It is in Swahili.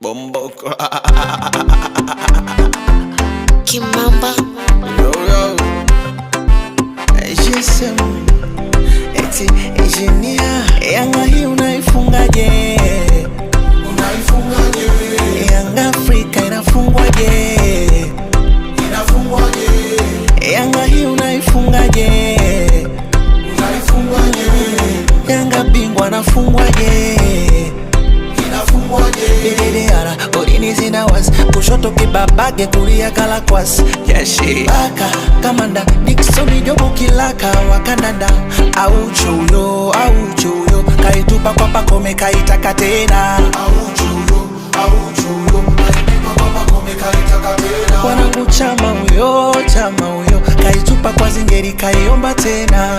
Bomboko. Kimamba. Yo, yo. GSM. Eti engineer. Yanga hii unaifungaje? Unaifungaje? Yanga Afrika inafungwaje? Inafungwaje? Yanga hii unaifungaje? Unaifungaje? Yanga bingwa nafungwaje? Bididara, golini zinawas kushoto kibabage kulia kalakwas Yashi Baka, kamanda, Dickson Jobu kilaka wakandanda Auchuyo, kaitupa kwa pakome kaitaka tena Auchuyo, kaitupa kwa pakome kaitaka tena Wanangu chama uyo, kaitupa kwa zingeri kaiomba tena